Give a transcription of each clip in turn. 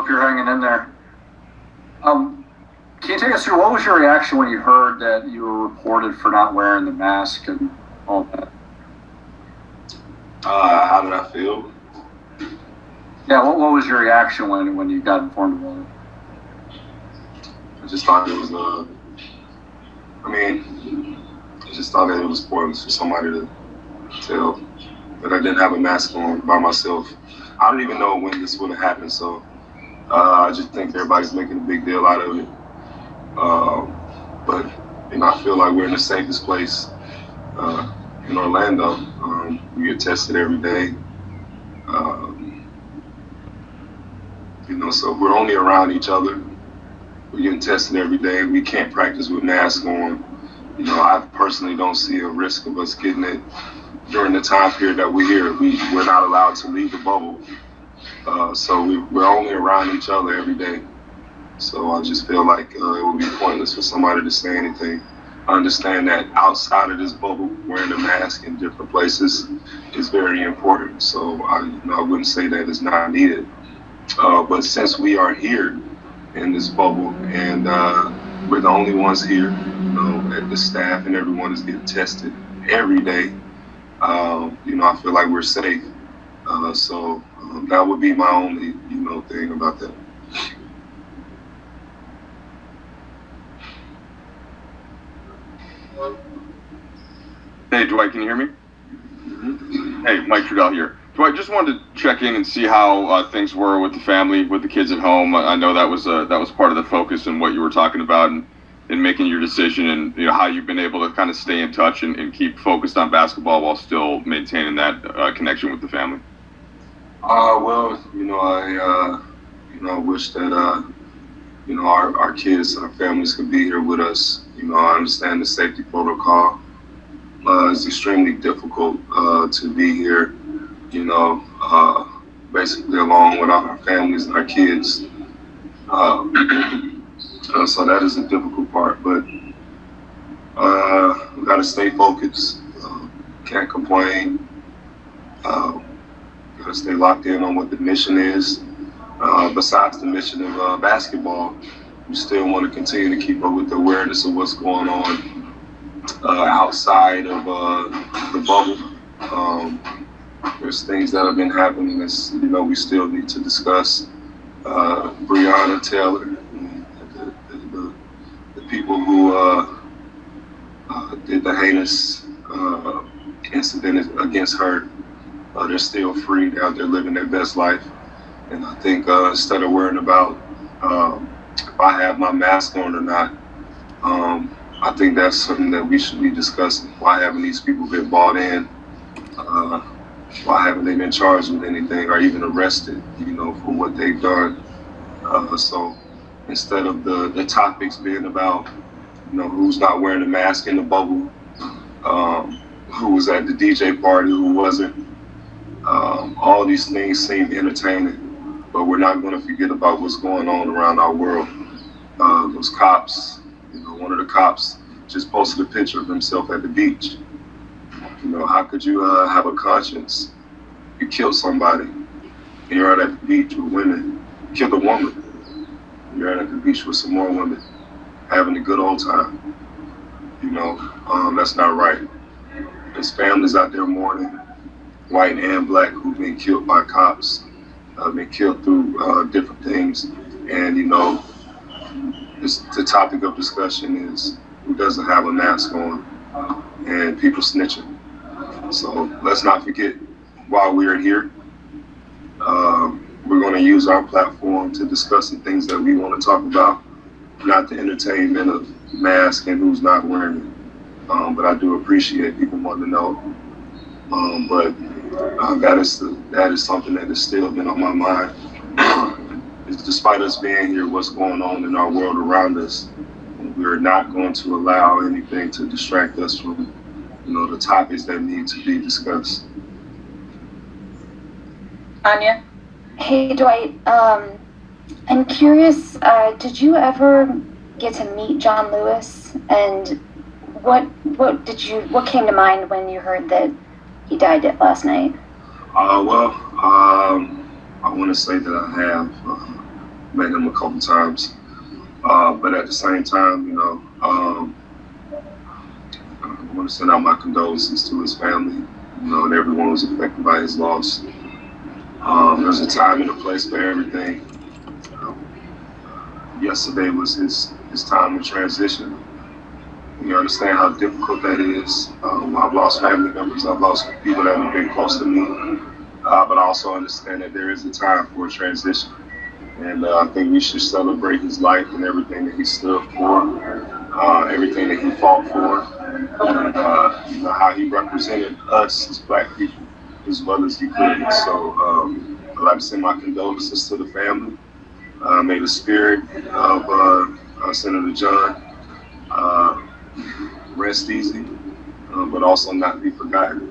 Hope you're hanging in there. Can you take us through what was your reaction when you heard that you were reported for not wearing the mask and all that? How did I feel? Yeah, what was your reaction when you got informed about it? I just thought it was I just thought that it was pointless for somebody to tell that I didn't have a mask on by myself. I don't even know when this would have happened, so I just think everybody's making a big deal out of it. But I feel like we're in the safest place in Orlando. We get tested every day. So we're only around each other. We're getting tested every day. We can't practice with masks on. I personally don't see a risk of us getting it during the time period that we're here. We're not allowed to leave the bubble. So we're only around each other every day. So I just feel like it would be pointless for somebody to say anything. I understand that outside of this bubble, wearing a mask in different places is very important. So I wouldn't say that it's not needed. But since we are here in this bubble and we're the only ones here, the staff and everyone is getting tested every day, I feel like we're safe. So that would be my only, thing about that. Hey, Dwight, can you hear me? Mm-hmm. Hey, Mike Trudell here. Dwight, just wanted to check in and see how things were with the family, with the kids at home. I know that was part of the focus and what you were talking about in making your decision, and how you've been able to kind of stay in touch and keep focused on basketball while still maintaining that connection with the family. I wish that our kids, our families could be here with us. I understand the safety protocol. It's extremely difficult to be here, basically along with our families and our kids. So that is a difficult part, but we got to stay focused. Can't complain. Got to stay locked in on what the mission is. Besides the mission of basketball, we still want to continue to keep up with the awareness of what's going on outside of the bubble. There's things that have been happening that we still need to discuss. Breonna Taylor, the people who did the heinous incident against her, they're still free. They're out there living their best life. And I think instead of worrying about if I have my mask on or not, I think that's something that we should be discussing. Why haven't these people been brought in? Why haven't they been charged with anything or even arrested, for what they've done? So instead of the topics being about, who's not wearing a mask in the bubble, who was at the DJ party, who wasn't, all these things seem entertaining, but we're not going to forget about what's going on around our world. Those cops, one of the cops just posted a picture of himself at the beach. How could you have a conscience? You killed somebody, and you're out at the beach with women. You killed a woman, you're out at the beach with some more women, having a good old time. That's not right. There's families out there mourning, white and black, who've been killed by cops, been killed through different things. And, the topic of discussion is who doesn't have a mask on, and people snitching. So let's not forget why we're here. We're going to use our platform to discuss the things that we want to talk about, not the entertainment of masks and who's not wearing it. But I do appreciate people wanting to know. But that is something that has still been on my mind. Despite us being here, what's going on in our world around us, we're not going to allow anything to distract us from, the topics that need to be discussed. Anya? Hey, Dwight. I'm curious, did you ever get to meet John Lewis? And what came to mind when you heard that he died last night? I want to say that I have. met him a couple times. But at the same time, I want to send out my condolences to his family, and everyone was affected by his loss. There's a time and a place for everything. Yesterday was his time of transition. You understand how difficult that is. I've lost family members, I've lost people that have been close to me, but I also understand that there is a time for a transition. And I think we should celebrate his life and everything that he stood for, everything that he fought for, and how he represented us as Black people as well as he could. So I'd like to send my condolences to the family. May the spirit of Senator John rest easy, but also not be forgotten.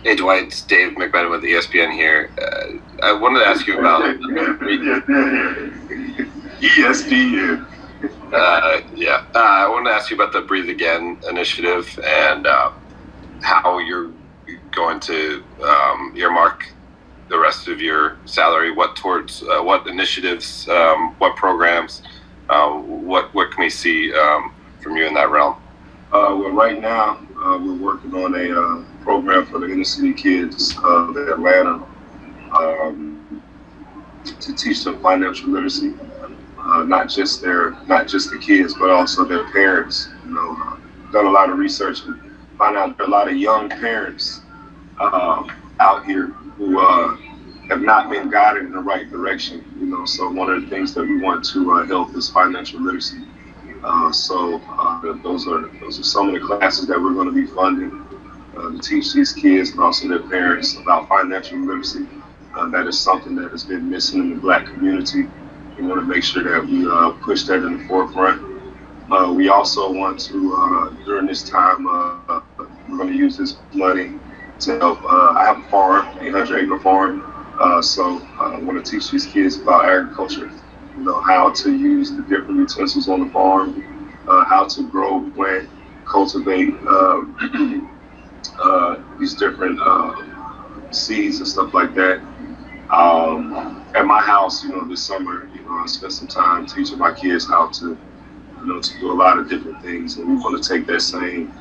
Hey Dwight, it's Dave McMenamin with ESPN here. I wanted to ask you about ESPN. I wanted to ask you about the Breathe Again initiative and how you're going to earmark the rest of your salary. What initiatives, what programs, what can we see from you in that realm? Well, right now we're working on a program for the inner city kids of Atlanta to teach them financial literacy. Not just the kids, but also their parents. Done a lot of research and find out there are a lot of young parents out here who have not been guided in the right direction. So one of the things that we want to help is financial literacy. So those are some of the classes that we're going to be funding to teach these kids and also their parents about financial literacy. That is something that has been missing in the Black community. We want to make sure that we push that in the forefront. We also want to, during this time, we're going to use this money to help. I have a farm, 800-acre farm, so I want to teach these kids about agriculture. How to use the different utensils on the farm, how to grow, plant, cultivate these different seeds and stuff like that. At my house, this summer, I spent some time teaching my kids how to, to do a lot of different things, and we want to take that same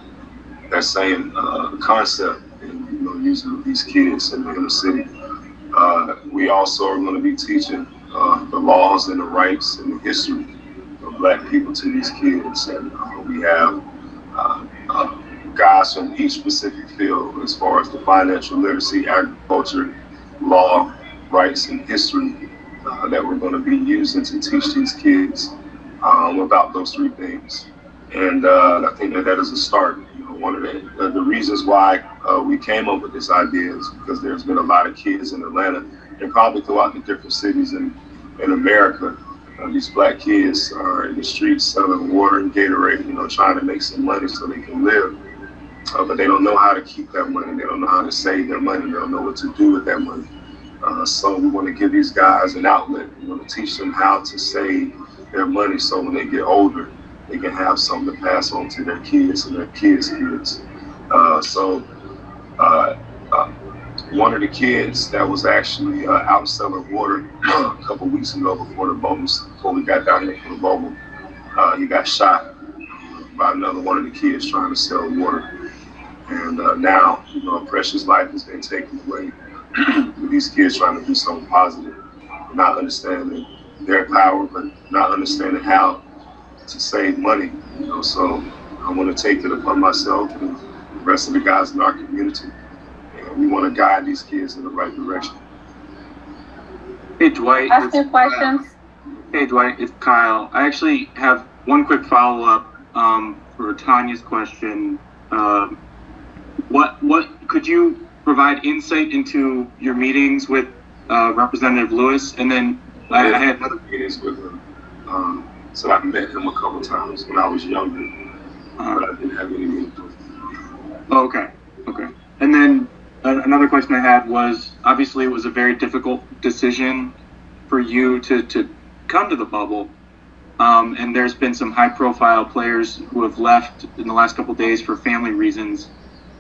concept and use it with these kids in the inner city. We also are going to be teaching the laws and the rights and the history of Black people to these kids, and we have guys from each specific field as far as the financial literacy, agriculture, law, rights, and history that we're going to be using to teach these kids about those three things. And I think that is a start. One of the reasons why we came up with this idea is because there's been a lot of kids in Atlanta and probably throughout the different cities in America. These Black kids are in the streets selling water and Gatorade, trying to make some money so they can live. But they don't know how to keep that money. They don't know how to save their money. They don't know what to do with that money. So we want to give these guys an outlet. We want to teach them how to save their money so when they get older, they can have something to pass on to their kids and their kids' kids. One of the kids that was actually out selling water a couple weeks ago before we got down here for the bubble, he got shot by another one of the kids trying to sell water. And now, a precious life has been taken away with these kids trying to do something positive, not understanding their power, but not understanding how to save money. So I want to take it upon myself and the rest of the guys in our community. And we want to guide these kids in the right direction. Hey Dwight. Ask your questions. Hey Dwight, it's Kyle. I actually have one quick follow-up for Tanya's question. What could you provide insight into your meetings with Representative Lewis? And then I had other meetings with him. So I met him a couple times when I was younger, but I didn't have any meetings with him. Okay. And then another question I had was, obviously it was a very difficult decision for you to come to the bubble. And there's been some high-profile players who have left in the last couple of days for family reasons.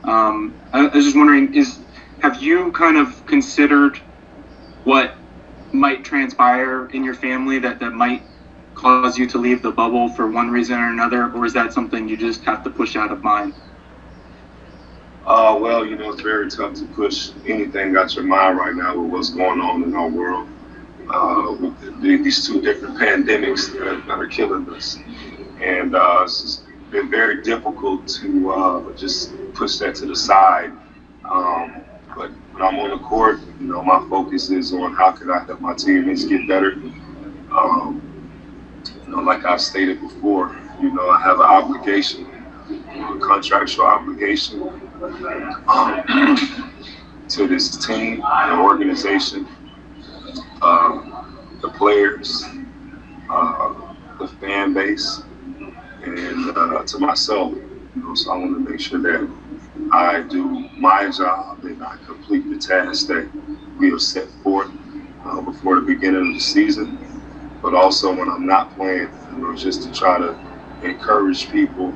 I was just wondering, have you kind of considered what might transpire in your family that might cause you to leave the bubble for one reason or another, or is that something you just have to push out of mind? Well, it's very tough to push anything out your mind right now with what's going on in our world. With these two different pandemics that are killing us. And it's been very difficult to just push that to the side. But when I'm on the court, my focus is on how can I help my teammates get better. Like I've stated before, I have an obligation, a contractual obligation to this team, the organization, the players, the fan base, and to myself. So I want to make sure that I do my job and I complete the task that we have set forth before the beginning of the season. But also when I'm not playing, just to try to encourage people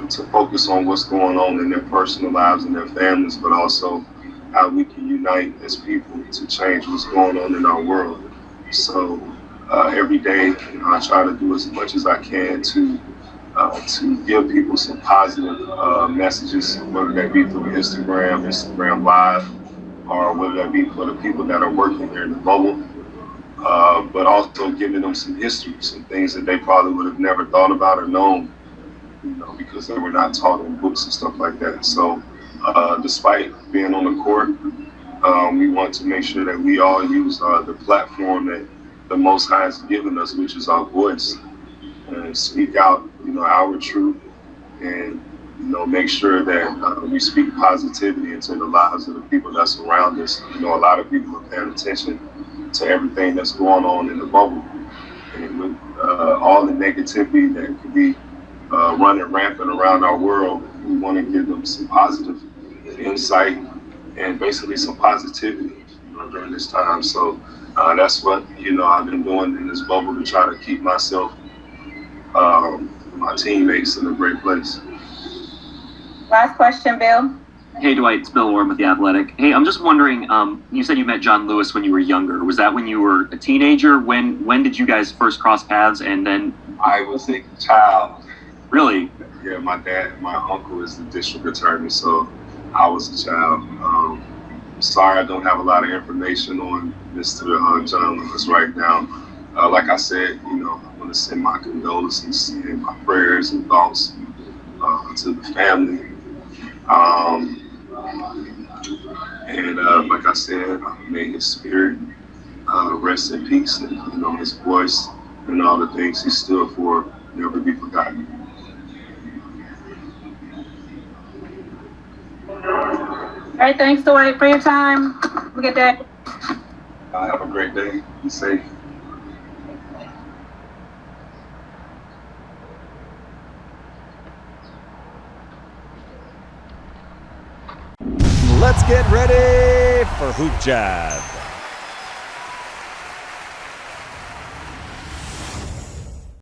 to focus on what's going on in their personal lives and their families, but also how we can unite as people to change what's going on in our world. So every day, I try to do as much as I can to give people some positive messages, whether that be through Instagram Live, or whether that be for the people that are working here in the bubble, but also giving them some history, some things that they probably would have never thought about or known, because they were not taught in books and stuff like that. So despite being on the court, we want to make sure that we all use the platform that the Most High has given us, which is our voice, and speak out, our truth, and make sure that we speak positivity into the lives of the people that surround us. A lot of people are paying attention to everything that's going on in the bubble, and with all the negativity that could be running rampant around our world, we want to give them some positive insight and basically some positivity during this time. So that's what I've been doing in this bubble to try to keep myself, my teammates in a great place. Last question, Bill. Hey, Dwight, it's Bill Orm with The Athletic. Hey, I'm just wondering, you said you met John Lewis when you were younger. Was that when you were a teenager? When did you guys first cross paths? And then I was a child. Really? Yeah, my uncle is the district attorney, so I was a child. Sorry, I don't have a lot of information on Mr. John Lewis right now. Like I said, I want to send my condolences and my prayers and thoughts to the family. And like I said, may his spirit rest in peace, and his voice and all the things he stood for never be forgotten. All right, thanks, Dwight, for your time. Have a good day. Have a great day. Be safe. Let's get ready for HoopJab.